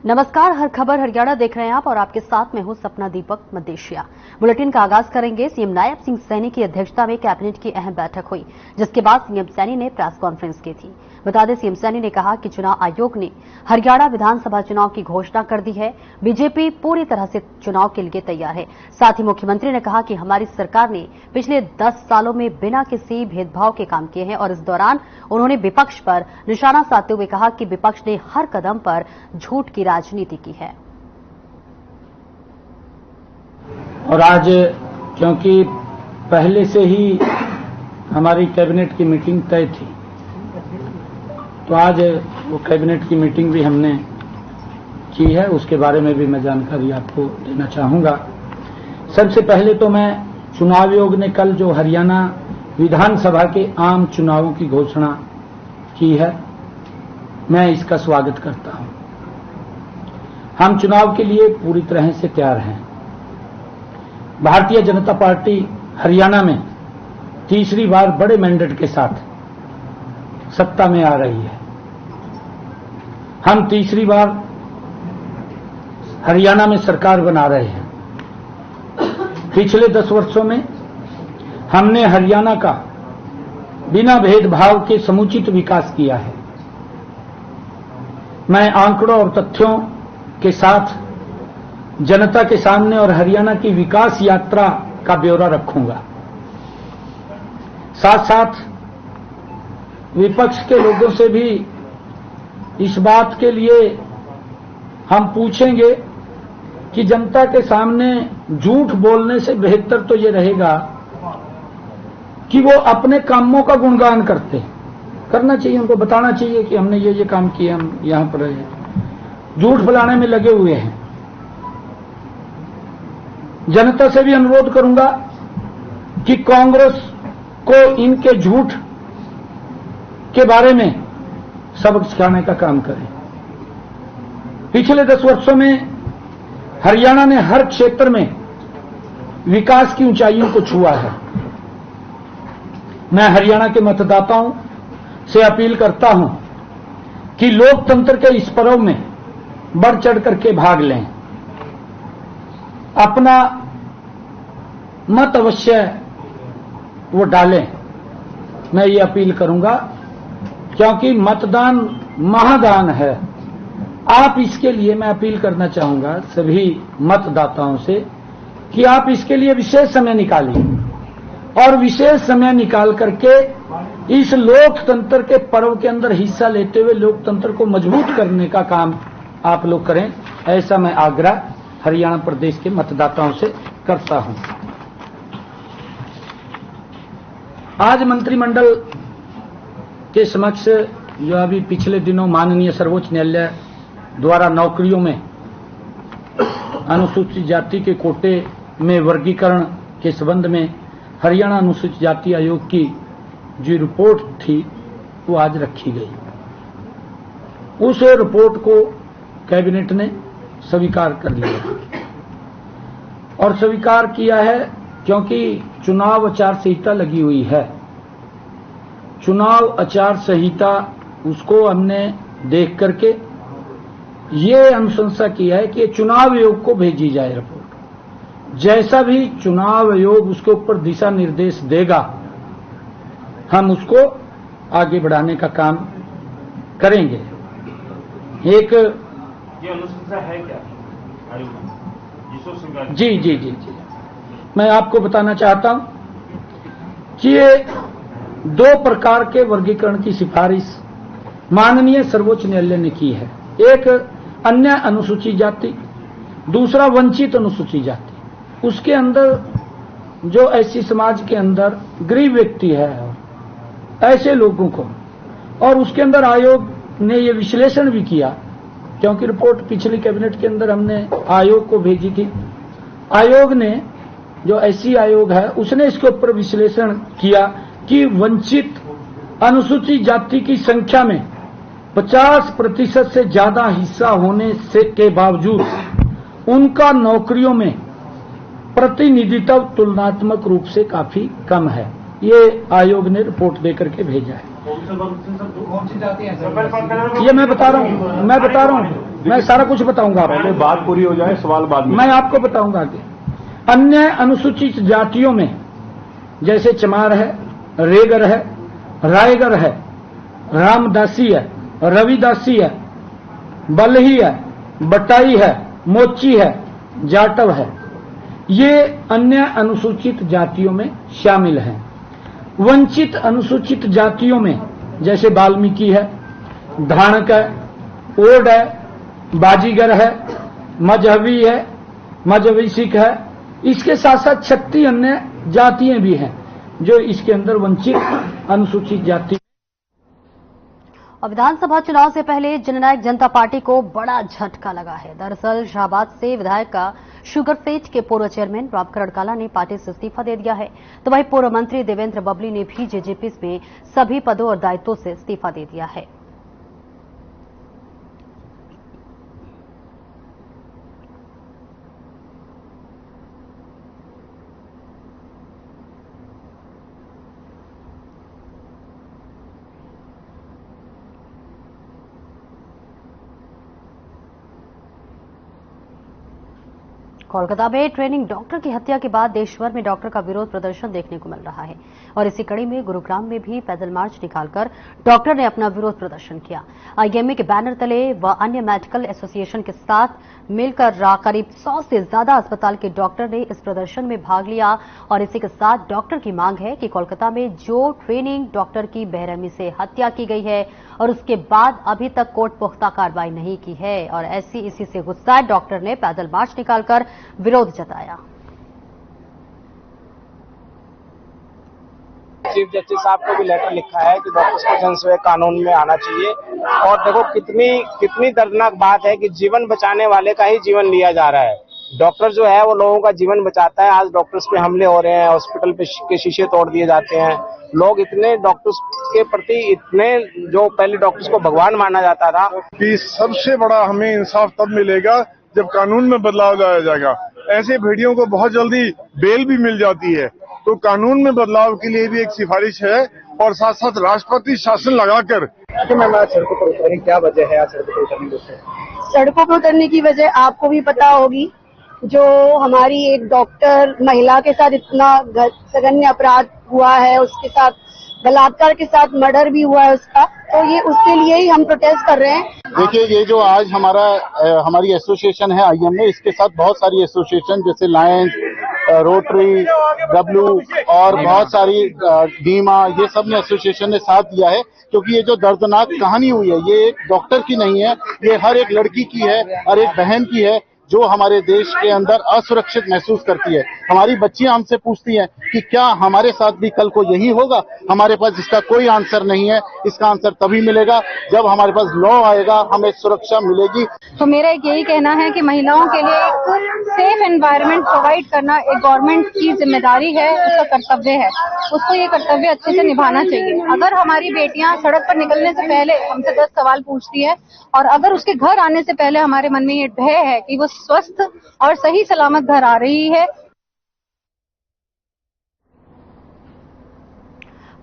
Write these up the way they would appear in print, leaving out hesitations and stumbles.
नमस्कार, हर खबर हरियाणा देख रहे हैं आप और आपके साथ में हूं सपना दीपक मदेशिया। बुलेटिन का आगाज करेंगे। सीएम नायब सिंह सैनी की अध्यक्षता में कैबिनेट की अहम बैठक हुई, जिसके बाद सीएम सैनी ने प्रेस कॉन्फ्रेंस की थी। बता दें, सीएम सैनी ने कहा कि चुनाव आयोग ने हरियाणा विधानसभा चुनाव की घोषणा कर दी है। बीजेपी पूरी तरह से चुनाव के लिए तैयार है। साथ ही मुख्यमंत्री ने कहा कि हमारी सरकार ने पिछले 10 सालों में बिना किसी भेदभाव के काम किए हैं और इस दौरान उन्होंने विपक्ष पर निशाना साधते हुए कहा कि विपक्ष ने हर कदम पर झूठ की राजनीति की है। और आज क्योंकि पहले से ही हमारी कैबिनेट की मीटिंग तय थी, तो आज वो कैबिनेट की मीटिंग भी हमने की है, उसके बारे में भी मैं जानकारी आपको देना चाहूंगा। सबसे पहले तो मैं चुनाव आयोग ने कल जो हरियाणा विधानसभा के आम चुनावों की घोषणा की है, मैं इसका स्वागत करता हूं। हम चुनाव के लिए पूरी तरह से तैयार हैं। भारतीय जनता पार्टी हरियाणा में तीसरी बार बड़े मैंडेट के साथ सत्ता में आ रही है। हम तीसरी बार हरियाणा में सरकार बना रहे हैं। पिछले 10 वर्षों में हमने हरियाणा का बिना भेदभाव के समुचित विकास किया है। मैं आंकड़ों और तथ्यों के साथ जनता के सामने और हरियाणा की विकास यात्रा का ब्यौरा रखूंगा। साथ साथ विपक्ष के लोगों से भी इस बात के लिए हम पूछेंगे कि जनता के सामने झूठ बोलने से बेहतर तो ये रहेगा कि वो अपने कामों का गुणगान करना चाहिए। उनको बताना चाहिए कि हमने ये काम किया, हम यहां पर रहे। झूठ फैलाने में लगे हुए हैं। जनता से भी अनुरोध करूंगा कि कांग्रेस को इनके झूठ के बारे में सबक सिखाने का काम करें। पिछले 10 वर्षों में हरियाणा ने हर क्षेत्र में विकास की ऊंचाइयों को छुआ है। मैं हरियाणा के मतदाताओं से अपील करता हूं कि लोकतंत्र के इस पर्व में बढ़ चढ़ करके भाग लें। अपना मत अवश्य वो डालें। मैं ये अपील करूंगा, क्योंकि मतदान महादान है। आप इसके लिए, मैं अपील करना चाहूंगा सभी मतदाताओं से कि आप इसके लिए विशेष समय निकालिए और विशेष समय निकाल करके इस लोकतंत्र के पर्व के अंदर हिस्सा लेते हुए लोकतंत्र को मजबूत करने का काम आप लोग करें। ऐसा मैं आग्रह हरियाणा प्रदेश के मतदाताओं से करता हूं। आज मंत्रिमंडल के समक्ष जो अभी पिछले दिनों माननीय सर्वोच्च न्यायालय द्वारा नौकरियों में अनुसूचित जाति के कोटे में वर्गीकरण के संबंध में हरियाणा अनुसूचित जाति आयोग की जो रिपोर्ट थी वो आज रखी गई। उस रिपोर्ट को कैबिनेट ने स्वीकार कर लिया और स्वीकार किया है, क्योंकि चुनाव आचार संहिता लगी हुई है। चुनाव आचार संहिता उसको हमने देख करके ये अनुशंसा किया है कि चुनाव आयोग को भेजी जाए रिपोर्ट। जैसा भी चुनाव आयोग उसके ऊपर दिशा निर्देश देगा, हम उसको आगे बढ़ाने का काम करेंगे। एक ये अनुशंसा है क्या आयोग में? जी, मैं आपको बताना चाहता हूं कि ये 2 प्रकार के वर्गीकरण की सिफारिश माननीय सर्वोच्च न्यायालय ने की है। एक अन्य अनुसूचित जाति, दूसरा वंचित अनुसूचित जाति। उसके अंदर जो ऐसी समाज के अंदर गरीब व्यक्ति है, ऐसे लोगों को, और उसके अंदर आयोग ने ये विश्लेषण भी किया, क्योंकि रिपोर्ट पिछली कैबिनेट के अंदर हमने आयोग को भेजी थी। आयोग ने, जो ऐसी आयोग है, उसने इसके ऊपर विश्लेषण किया कि वंचित अनुसूचित जाति की संख्या में 50% से ज्यादा हिस्सा होने से के बावजूद उनका नौकरियों में प्रतिनिधित्व तुलनात्मक रूप से काफी कम है। ये आयोग ने रिपोर्ट देकर के भेजा है। ये मैं बता रहा हूं मैं सारा कुछ बताऊंगा आपको। पहले बात पूरी हो जाए, सवाल बाद में। मैं आपको बताऊंगा आगे। अन्य अनुसूचित जातियों में जैसे चमार है, रेगर है, रायगर है, रामदासी है, रविदासी है, बलही है, बटाई है, मोची है, जाटव है, ये अन्य अनुसूचित जातियों में शामिल हैं। वंचित अनुसूचित जातियों में जैसे वाल्मीकि है, धाणक है, ओड है, बाजीगर है, मजहबी है, मजहबी सिख है, इसके साथ साथ 36 अन्य जातियां भी हैं जो इसके अंदर वंचित अनुसूचित जाति। और विधानसभा चुनाव से पहले जननायक जनता पार्टी को बड़ा झटका लगा है। दरअसल शाहबाद से विधायक का शुगरफेट के पूर्व चेयरमैन रामकरण काला ने पार्टी से इस्तीफा दे दिया है, तो वहीं पूर्व मंत्री देवेंद्र बबली ने भी जेजेपी में सभी पदों और दायित्वों से इस्तीफा दे दिया है। कोलकाता में ट्रेनिंग डॉक्टर की हत्या के बाद देश भर में डॉक्टर का विरोध प्रदर्शन देखने को मिल रहा है और इसी कड़ी में गुरुग्राम में भी पैदल मार्च निकालकर डॉक्टर ने अपना विरोध प्रदर्शन किया। आईएमए के बैनर तले व अन्य मेडिकल एसोसिएशन के साथ मिलकर करीब 100 से ज्यादा अस्पताल के डॉक्टर ने इस प्रदर्शन में भाग लिया और इसी के साथ डॉक्टर की मांग है कि कोलकाता में जो ट्रेनिंग डॉक्टर की बेरहमी से हत्या की गई है और उसके बाद अभी तक कोर्ट पुख्ता कार्रवाई नहीं की है और इसी से गुस्साए डॉक्टर ने पैदल मार्च निकालकर विरोध जताया। चीफ जस्टिस साहब को भी लेटर लिखा है कि डॉक्टर्स को जनसेवा कानून में आना चाहिए। और देखो कितनी दर्दनाक बात है कि जीवन बचाने वाले का ही जीवन लिया जा रहा है। डॉक्टर जो है वो लोगों का जीवन बचाता है। आज डॉक्टर्स पे हमले हो रहे हैं, हॉस्पिटल पे के शीशे तोड़ दिए जाते हैं। लोग इतने डॉक्टर्स के प्रति इतने, जो पहले डॉक्टर्स को भगवान माना जाता था। कि सबसे बड़ा हमें इंसाफ तब मिलेगा जब कानून में बदलाव लाया जाएगा। ऐसे भेड़ियों को बहुत जल्दी बेल भी मिल जाती है, तो कानून में बदलाव के लिए भी एक सिफारिश है और साथ साथ राष्ट्रपति शासन लगाकर। मैम आज सड़कों पर उतरने क्या वजह है? आज सड़कों पर उतरने की सड़कों पर उतरने की वजह आपको भी पता होगी, जो हमारी एक डॉक्टर महिला के साथ इतना सघन्य अपराध हुआ है, उसके साथ बलात्कार के साथ मर्डर भी हुआ है उसका, तो ये उसके लिए ही हम प्रोटेस्ट कर रहे हैं। देखिए, ये जो आज हमारी एसोसिएशन है आईएमए, इसके साथ बहुत सारी एसोसिएशन जैसे लायंस, रोटरी, डब्ल्यू और बहुत सारी डीमा, ये सब ने एसोसिएशन ने साथ दिया है, क्योंकि ये जो दर्दनाक कहानी हुई है ये एक डॉक्टर की नहीं है, ये हर एक लड़की की है और एक बहन की है जो हमारे देश के अंदर असुरक्षित महसूस करती है। हमारी बच्चियां हमसे पूछती हैं कि क्या हमारे साथ भी कल को यही होगा? हमारे पास इसका कोई आंसर नहीं है। इसका आंसर तभी मिलेगा जब हमारे पास लॉ आएगा, हमें सुरक्षा मिलेगी। तो मेरा एक यही कहना है कि महिलाओं के लिए एक सेफ एनवायरनमेंट प्रोवाइड करना एक गवर्नमेंट की जिम्मेदारी है, उसका कर्तव्य है। उसको ये कर्तव्य अच्छे से निभाना चाहिए। अगर हमारी बेटियां सड़क पर निकलने से पहले हमसे 10 सवाल पूछती है और अगर उसके घर आने से पहले हमारे मन में ये भय है कि वो स्वस्थ और सही सलामत घर आ रही है।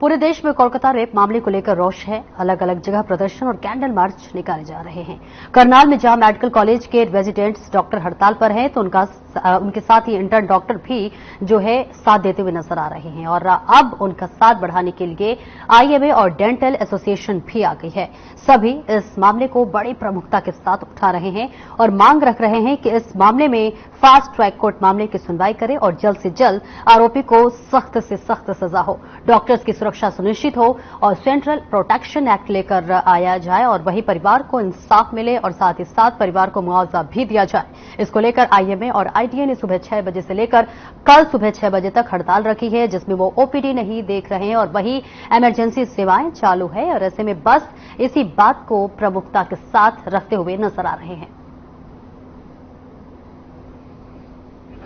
पूरे देश में कोलकाता रेप मामले को लेकर रोष है। अलग अलग जगह प्रदर्शन और कैंडल मार्च निकाले जा रहे हैं। करनाल में जहां मेडिकल कॉलेज के रेजिडेंट्स डॉक्टर हड़ताल पर हैं, तो उनके साथ ही इंटर्न डॉक्टर भी जो है साथ देते हुए नजर आ रहे हैं और अब उनका साथ बढ़ाने के लिए आईएमए और डेंटल एसोसिएशन भी आ गई है। सभी इस मामले को बड़ी प्रमुखता के साथ उठा रहे हैं और मांग रख रहे हैं कि इस मामले में फास्ट ट्रैक कोर्ट मामले की सुनवाई करे और जल्द से जल्द आरोपी को सख्त से सख्त सजा हो, डॉक्टर्स की सुरक्षा सुनिश्चित हो और सेंट्रल प्रोटेक्शन एक्ट लेकर आया जाए और वही परिवार को इंसाफ मिले और साथ ही साथ परिवार को मुआवजा भी दिया जाए। इसको लेकर आईएमए और आईटीए ने सुबह 6 बजे से लेकर कल सुबह 6 बजे तक हड़ताल रखी है, जिसमें वो ओपीडी नहीं देख रहे हैं और वही इमरजेंसी सेवाएं चालू है और ऐसे में बस इसी बात को प्रमुखता के साथ रखते हुए नजर आ रहे हैं।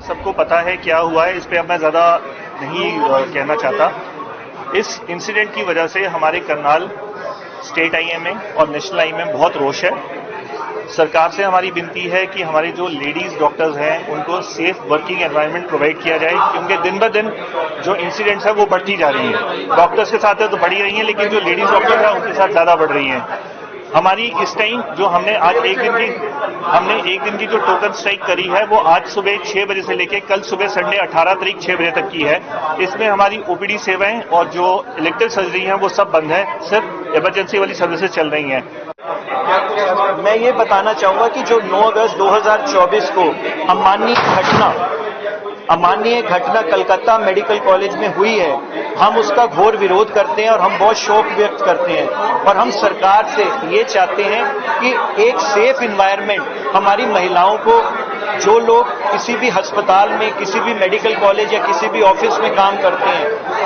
सबको पता है क्या हुआ है, इस पे अब मैं ज्यादा नहीं कहना चाहता। इस इंसिडेंट की वजह से हमारे करनाल स्टेट आईएमए और नेशनल आईएमए बहुत रोष है। सरकार से हमारी विनती है कि हमारे जो लेडीज डॉक्टर्स हैं उनको सेफ वर्किंग एनवायरनमेंट प्रोवाइड किया जाए, क्योंकि दिन ब दिन जो इंसिडेंट्स है वो बढ़ती जा रही हैं। डॉक्टर्स के साथ तो बढ़ी रही हैं, लेकिन जो लेडीज डॉक्टर्स हैं उनके साथ ज्यादा बढ़ रही हैं। हमारी इस टाइम जो हमने आज एक दिन की जो टोकन स्ट्राइक करी है वो आज सुबह 6 बजे से लेकर कल सुबह संडे 18 तारीख 6 बजे तक की है। इसमें हमारी ओपीडी सेवाएं और जो इलेक्टिव सर्जरी हैं वो सब बंद है, सिर्फ इमरजेंसी वाली सर्विसेज चल रही हैं। मैं ये बताना चाहूंगा कि जो 9 अगस्त 2024 को अमानवीय घटना कलकत्ता मेडिकल कॉलेज में हुई है, हम उसका घोर विरोध करते हैं और हम बहुत शोक व्यक्त करते हैं और हम सरकार से ये चाहते हैं कि एक सेफ इन्वायरमेंट हमारी महिलाओं को, जो लोग किसी भी अस्पताल में, किसी भी मेडिकल कॉलेज या किसी भी ऑफिस में काम करते हैं,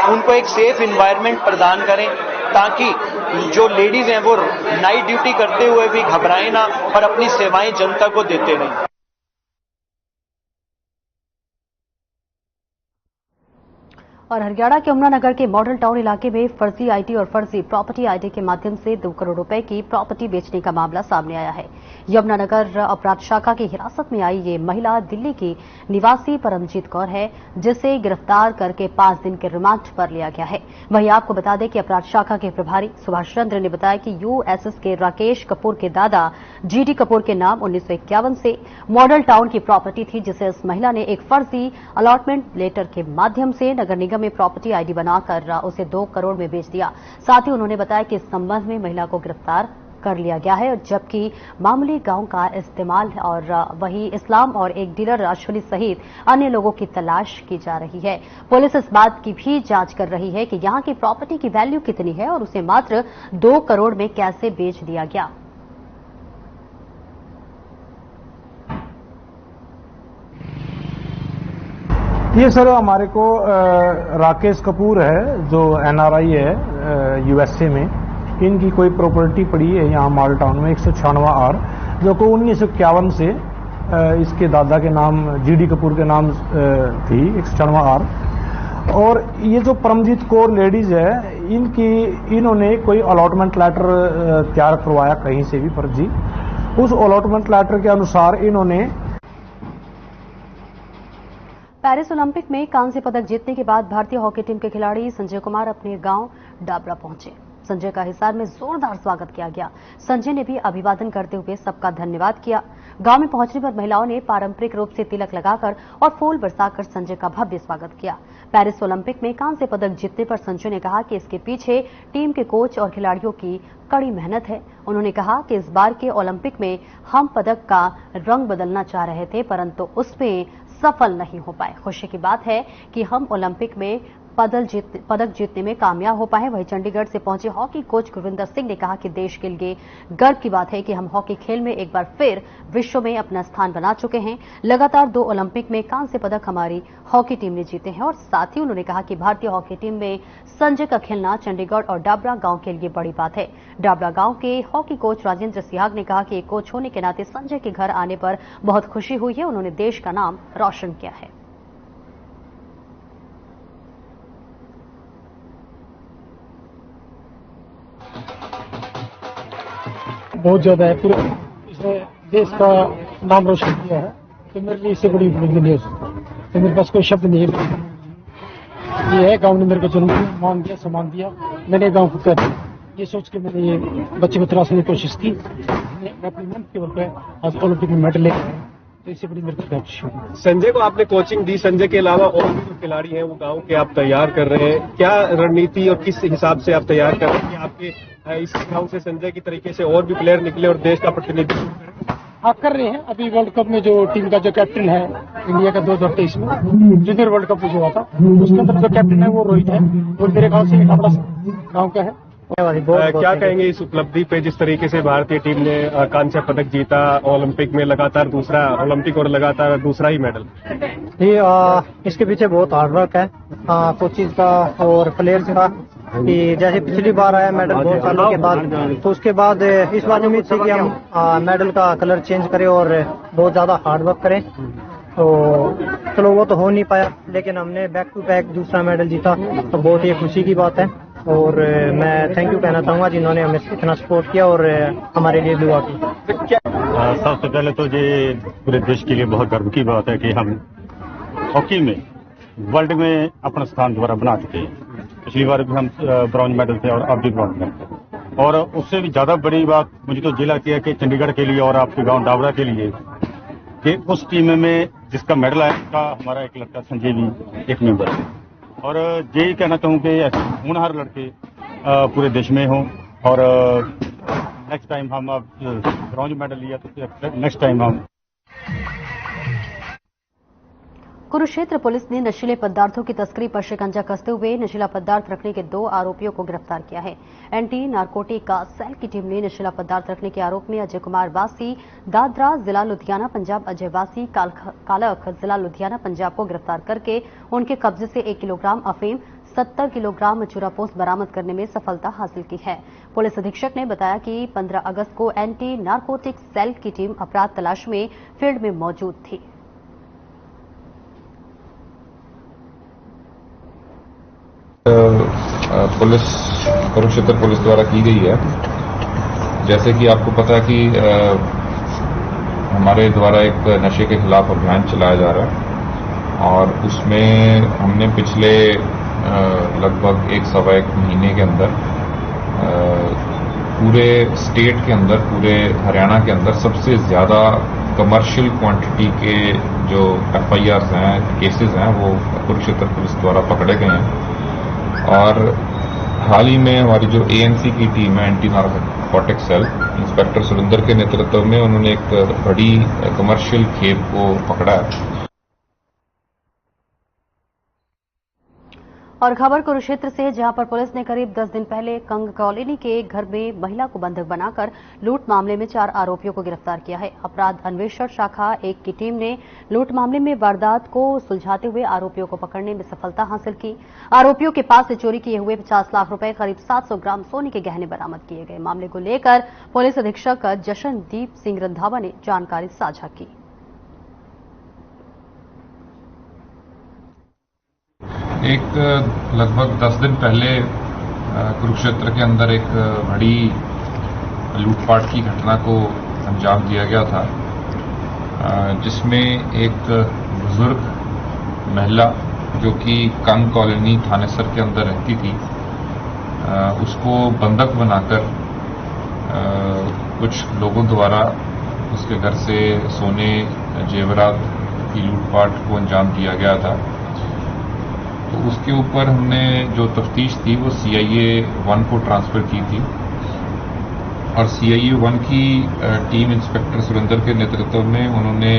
उनको एक सेफ इन्वायरमेंट प्रदान करें ताकि जो लेडीज हैं वो नाइट ड्यूटी करते हुए भी घबराएं ना और अपनी सेवाएं जनता को देते रहें। और हरियाणा के यमुनानगर के मॉडल टाउन इलाके में फर्जी आईडी और फर्जी प्रॉपर्टी आईडी के माध्यम से 2 करोड़ रुपए की प्रॉपर्टी बेचने का मामला सामने आया है। यमुनानगर अपराध शाखा की हिरासत में आई ये महिला दिल्ली की निवासी परमजीत कौर है, जिसे गिरफ्तार करके 5 दिन के रिमांड पर लिया गया है। वहीं आपको बता दें कि अपराध शाखा के प्रभारी सुभाष चंद्र ने बताया कि यूएसएस के राकेश कपूर के दादा जीडी कपूर के नाम 1951 से मॉडल टाउन की प्रॉपर्टी थी, जिसे इस महिला ने एक फर्जी अलॉटमेंट लेटर के माध्यम से नगर निगम में प्रॉपर्टी आईडी बनाकर उसे 2 करोड़ में बेच दिया। साथ ही उन्होंने बताया कि इस संबंध में महिला को गिरफ्तार कर लिया गया है, जबकि मामूली गांव का इस्तेमाल और वही इस्लाम और एक डीलर अश्विनी सहित अन्य लोगों की तलाश की जा रही है। पुलिस इस बात की भी जांच कर रही है कि यहां की प्रॉपर्टी की वैल्यू कितनी है और उसे मात्र 2 करोड़ में कैसे बेच दिया गया। ये सर हमारे को राकेश कपूर है जो एनआरआई है यूएसए में, इनकी कोई प्रॉपर्टी पड़ी है यहाँ मॉडल टाउन में 196 आर, जो को 1951 से इसके दादा के नाम जीडी कपूर के नाम थी 196 आर। और ये जो परमजीत कौर लेडीज है, इन्होंने कोई अलॉटमेंट लेटर तैयार करवाया कहीं से भी फर्जी। उस अलॉटमेंट लेटर के अनुसार इन्होंने पेरिस ओलंपिक में कांस्य पदक जीतने के बाद भारतीय हॉकी टीम के खिलाड़ी संजय कुमार अपने गांव डाबरा पहुंचे। संजय का हिसार में जोरदार स्वागत किया गया। संजय ने भी अभिवादन करते हुए सबका धन्यवाद किया। गांव में पहुंचने पर महिलाओं ने पारंपरिक रूप से तिलक लगाकर और फूल बरसाकर संजय का भव्य स्वागत किया। पेरिस ओलंपिक में कांस्य पदक जीतने पर संजय ने कहा कि इसके पीछे टीम के कोच और खिलाड़ियों की कड़ी मेहनत है। उन्होंने कहा कि इस बार के ओलंपिक में हम पदक का रंग बदलना चाह रहे थे, परंतु उसमें सफल नहीं हो पाए। खुशी की बात है कि हम ओलंपिक में पदक जीतने में कामयाब हो पाए। वहीं चंडीगढ़ से पहुंचे हॉकी कोच गुरविंदर सिंह ने कहा कि देश के लिए गर्व की बात है कि हम हॉकी खेल में एक बार फिर विश्व में अपना स्थान बना चुके हैं। लगातार 2 ओलंपिक में कांस्य पदक हमारी हॉकी टीम ने जीते हैं। और साथ ही उन्होंने कहा कि भारतीय हॉकी टीम में संजय का खेलना चंडीगढ़ और डाबरा गांव के लिए बड़ी बात है। डाबरा गांव के हॉकी कोच राजेंद्र सिहाग ने कहा कि एक कोच होने के नाते संजय के घर आने पर बहुत खुशी हुई है। उन्होंने देश का नाम रोशन किया है। बहुत ज्यादा है, पूरे इसने देश का नाम रोशन किया है, तो मेरे लिए इससे बड़ी उपलब्धि नहीं हो सकती। तो मेरे पास कोई शब्द नहीं है। ये है गांव ने मेरे को जन्म दिया, मान दिया, सम्मान दिया। मैंने गांव को कर ये सोच के मैंने ये बच्चे को तराशने की कोशिश की। मैं अपनी मेहनत के बल पर आज ओलंपिक में मेडल लेकर आया, तो इससे बड़ी मेरे को खुशी हुई। संजय को आपने कोचिंग दी, संजय के अलावा और भी जो खिलाड़ी हैं वो गांव के आप तैयार कर रहे हैं, क्या रणनीति और किस हिसाब से आप तैयार कर रहे हैं कि आपके इस गांव से संजय की तरीके से और भी प्लेयर निकले और देश का प्रतिनिधित्व करें? आप कर रहे हैं। अभी वर्ल्ड कप में जो टीम का जो कैप्टन है इंडिया का 2023 में जूनियर वर्ल्ड कप जो हुआ था, उसके अंदर जो कैप्टन है वो रोहित है, और मेरे गांव से बड़ा गांव का है। क्या कहेंगे इस उपलब्धि पे, जिस तरीके से भारतीय टीम ने कांस्य पदक जीता, ओलंपिक में लगातार दूसरा ओलंपिक और लगातार दूसरा ही मेडल? ये इसके पीछे बहुत हार्ड वर्क है कोचिज का और प्लेयर्स का। कि जैसे पिछली बार आया मेडल बहुत सालों के बाद, तो उसके बाद इस बार उम्मीद थी कि हम मेडल का कलर चेंज करें और बहुत ज्यादा हार्ड वर्क करें। तो चलो वो तो हो नहीं पाया, लेकिन हमने बैक टू बैक दूसरा मेडल जीता, तो बहुत ही खुशी की बात है। और मैं थैंक यू कहना चाहूंगा जिन्होंने हमें इतना सपोर्ट किया और हमारे लिए दुआ की। सबसे पहले तो ये पूरे देश के लिए बहुत गर्व की बात है कि हम हॉकी में वर्ल्ड में अपना स्थान दोबारा बना चुके हैं। पिछली बार भी हम ब्रॉन्ज मेडल थे और अब भी ब्रॉन्ज मेडल थे। और उससे भी ज्यादा बड़ी बात मुझे तो ये लगती है कि चंडीगढ़ के लिए और आपके गांव डाबरा के लिए कि उस टीम में जिसका मेडल आया उसका हमारा एक लड़का संजय भी एक मेंबर है। और यही कहना चाहूँ कि ऐसे होनहार लड़के पूरे देश में हों और नेक्स्ट टाइम हम अब ब्रॉन्ज मेडल लिया तो नेक्स्ट टाइम हम। कुरुक्षेत्र पुलिस ने नशीले पदार्थों की तस्करी पर शिकंजा कसते हुए नशीला पदार्थ रखने के 2 आरोपियों को गिरफ्तार किया है। एंटी नारकोटिक का सेल की टीम ने नशीला पदार्थ रखने के आरोप में अजय कुमार वासी दादरा जिला लुधियाना पंजाब, अजय वासी कालख जिला लुधियाना पंजाब को गिरफ्तार करके उनके कब्जे से 1 किलोग्राम अफीम 70 किलोग्राम चूरापोस्त बरामद करने में सफलता हासिल की है। पुलिस अधीक्षक ने बताया कि 15 अगस्त को एंटी नारकोटिक सेल की टीम अपराध तलाश में फील्ड में मौजूद थी। पुलिस कुरुक्षेत्र पुलिस द्वारा की गई है। जैसे कि आपको पता है कि हमारे द्वारा एक नशे के खिलाफ अभियान चलाया जा रहा है और उसमें हमने पिछले लगभग 1-1.25 महीने के अंदर पूरे स्टेट के अंदर, पूरे हरियाणा के अंदर सबसे ज्यादा कमर्शियल क्वांटिटी के जो FIRs हैं, केसेस हैं, वो कुरुक्षेत्र पुलिस द्वारा पकड़े गए हैं। और हाल ही में हमारी जो ANC की टीम है, anti narcotic cell, inspector Surendra के नेतृत्व में उन्होंने एक बड़ी कमर्शियल खेप को पकड़ा है। और खबर कुरुक्षेत्र से, जहां पर पुलिस ने करीब 10 दिन पहले कंग कॉलोनी के घर में महिला को बंधक बनाकर लूट मामले में 4 आरोपियों को गिरफ्तार किया है। अपराध अन्वेषण शाखा 1 की टीम ने लूट मामले में वारदात को सुलझाते हुए आरोपियों को पकड़ने में सफलता हासिल की। आरोपियों के पास से चोरी किए हुए 50 लाख रुपए, करीब 700 ग्राम सोने के गहने बरामद किए गए। मामले को लेकर पुलिस अधीक्षक जशनदीप सिंह रंधावा ने जानकारी साझा की। एक लगभग 10 दिन पहले कुरुक्षेत्र के अंदर एक बड़ी लूटपाट की घटना को अंजाम दिया गया था, जिसमें एक बुजुर्ग महिला जो कि कंग कॉलोनी थानेसर के अंदर रहती थी, उसको बंधक बनाकर कुछ लोगों द्वारा उसके घर से सोने जेवरात की लूटपाट को अंजाम दिया गया था। तो उसके ऊपर हमने जो तफ्तीश थी वो CIA 1 को ट्रांसफर की थी और CIA 1 की टीम इंस्पेक्टर सुरेंद्र के नेतृत्व में उन्होंने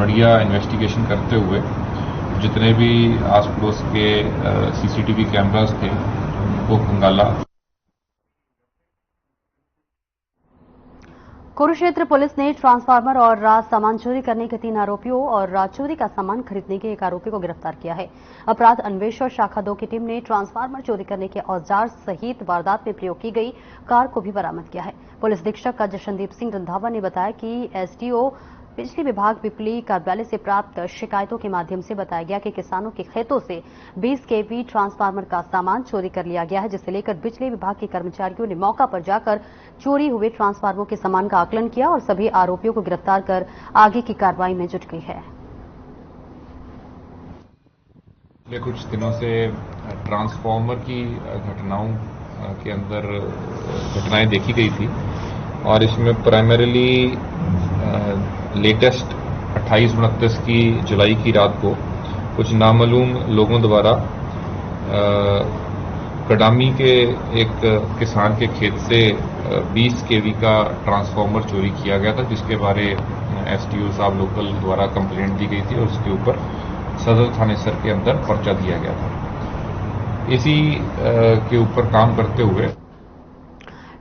बढ़िया इन्वेस्टिगेशन करते हुए जितने भी आस पड़ोस के CCTV कैमरास थे उनको खंगाला। कुरुक्षेत्र पुलिस ने ट्रांसफार्मर और राज सामान चोरी करने के 3 आरोपियों और चोरी का सामान खरीदने के 1 आरोपी को गिरफ्तार किया है। अपराध अन्वेषण शाखा 2 की टीम ने ट्रांसफार्मर चोरी करने के औजार सहित वारदात में प्रयोग की गई कार को भी बरामद किया है। पुलिस अधीक्षक जशनदीप सिंह रंधावा ने बताया कि SDO बिजली विभाग पिपली कार्यालय से प्राप्त शिकायतों के माध्यम से बताया गया कि किसानों के खेतों से 20 kV ट्रांसफार्मर का सामान चोरी कर लिया गया है, जिसे लेकर बिजली विभाग के कर्मचारियों ने मौका पर जाकर चोरी हुए ट्रांसफार्मर के सामान का आकलन किया और सभी आरोपियों को गिरफ्तार कर आगे की कार्रवाई में जुट गई है। पिछले कुछ दिनों से ट्रांसफार्मर की घटनाओं के अंदर घटनाएं देखी गई थी और इसमें प्राइमरीली लेटेस्ट 28-29 की जुलाई की रात को कुछ नामालूम लोगों द्वारा कडामी के एक किसान के खेत से 20 kV का ट्रांसफार्मर चोरी किया गया था, जिसके बारे SDO साहब लोकल द्वारा कंप्लेंट दी गई थी और उसके ऊपर सदर थानेसर के अंदर पर्चा दिया गया था। इसी के ऊपर काम करते हुए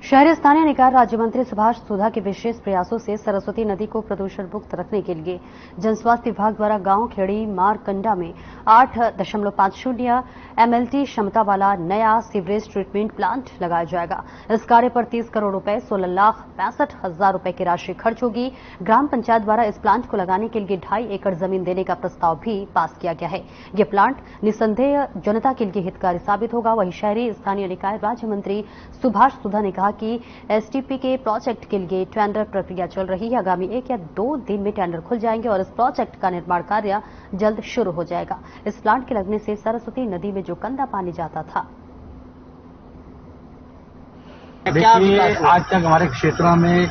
शहरी स्थानीय निकाय राज्य मंत्री सुभाष सुधा के विशेष प्रयासों से सरस्वती नदी को प्रदूषण मुक्त रखने के लिए जनस्वास्थ्य विभाग द्वारा गांव खेड़ी मारकंडा में 8.50 MLT क्षमता वाला नया सीवरेज ट्रीटमेंट प्लांट लगाया जाएगा। इस कार्य पर 30 करोड़ रुपए 16,65,000 रुपए की राशि खर्च होगी। ग्राम पंचायत द्वारा इस प्लांट को लगाने के लिए 2.5 एकड़ जमीन देने का प्रस्ताव भी पास किया गया है। यह प्लांट निसंदेह जनता के लिए हितकारी साबित होगा। वहीं शहरी स्थानीय निकाय राज्य मंत्री सुभाष सुधा ने कहा कि STP के प्रोजेक्ट के लिए टेंडर प्रक्रिया चल रही है। आगामी 1 या 2 दिन में टेंडर खुल जाएंगे और इस प्रोजेक्ट का निर्माण कार्य जल्द शुरू हो जाएगा। इस प्लांट के लगने से सरस्वती नदी में जो गंदा पानी जाता था देखिए, आज तक हमारे क्षेत्र में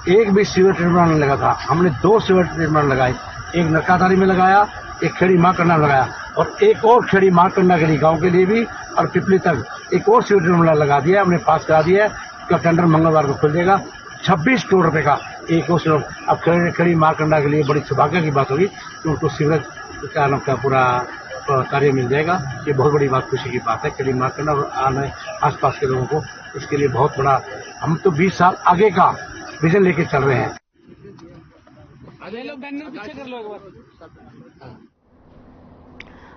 एक भी सीवर ट्रीटमेंट नहीं लगा था। हमने 2 सीवर ट्रीटमेंट लगाए, एक नरकाधारी में लगाया, एक खेड़ी मारकंडा लगाया और एक और खेड़ी मारकंडा के लिए गाँव के लिए भी और पिपली तक एक और सीवर ट्रीटमेंट लगा दिया, हमने पास करा दिया है। उसका टेंडर मंगलवार को खुल जाएगा। 26 करोड़ रुपए का एक और सीवर। अब खेड़ी मारकंडा के लिए बड़ी सौभाग्य की बात होगी कि उनको सीवरेज का नाम का पूरा कार्य मिल जाएगा। ये बहुत बड़ी बात, खुशी की बात है खेड़ी मारकंडा और आने आसपास के लोगों को। इसके लिए बहुत बड़ा, हम तो 20 साल आगे का विजन लेके चल रहे हैं।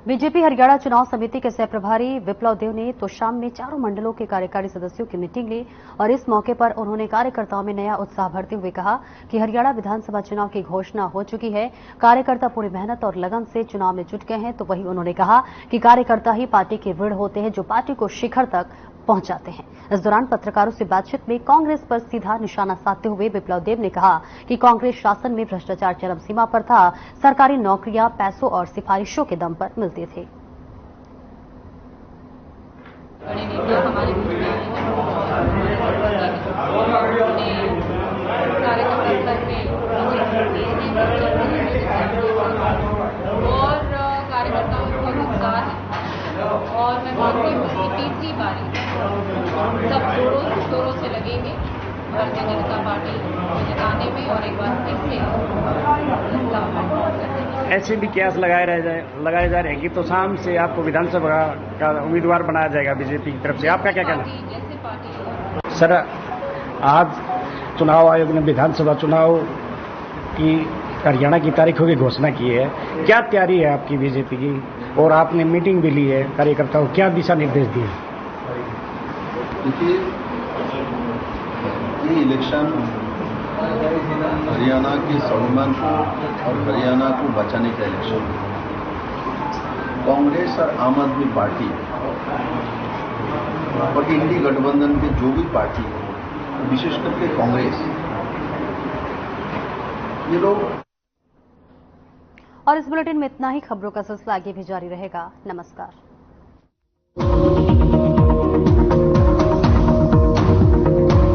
बीजेपी हरियाणा चुनाव समिति के सह प्रभारी विप्लव देव ने तो शाम में चारों मंडलों के कार्यकारी सदस्यों की मीटिंग ली और इस मौके पर उन्होंने कार्यकर्ताओं में नया उत्साह भरते हुए कहा कि हरियाणा विधानसभा चुनाव की घोषणा हो चुकी है। कार्यकर्ता पूरी मेहनत और लगन से चुनाव में जुट गए हैं। तो वहीं उन्होंने कहा कि कार्यकर्ता ही पार्टी के रीढ़ होते हैं जो पार्टी को शिखर तक पहुंचाते हैं। इस दौरान पत्रकारों से बातचीत में कांग्रेस पर सीधा निशाना साधते हुए विप्लव देव ने कहा कि कांग्रेस शासन में भ्रष्टाचार चरम सीमा पर था। सरकारी नौकरियां पैसों और सिफारिशों के दम पर मिलते थे। बड़े नेता हमारे बीच में आए और कार्यकर्ताओं में बहुत उत्साह है और मैं मानती हूँ कि तीसरी बारी सब जोरों से लगेंगे भारतीय जनता पार्टी को जिताने में और एक बार फिर से ऐसे भी कयास लगाए जा रहे हैं कि तो शाम से आपको विधानसभा का उम्मीदवार बनाया जाएगा बीजेपी की तरफ से। आपका क्या कहना है? जैसे पार्टी सर, आज चुनाव आयोग ने विधानसभा चुनाव की हरियाणा की तारीखों की घोषणा की है। क्या तैयारी है आपकी बीजेपी की? और आपने मीटिंग भी ली है कार्यकर्ताओं को, क्या दिशा निर्देश दिए? देखिए, ये इलेक्शन हरियाणा के स्वाभिमान को और हरियाणा को बचाने का इलेक्शन है। कांग्रेस और आम आदमी पार्टी और इंडी गठबंधन के जो भी पार्टी है, विशेष करके कांग्रेस, ये लोग। और इस बुलेटिन में इतना ही। खबरों का सिलसिला आगे भी जारी रहेगा। नमस्कार।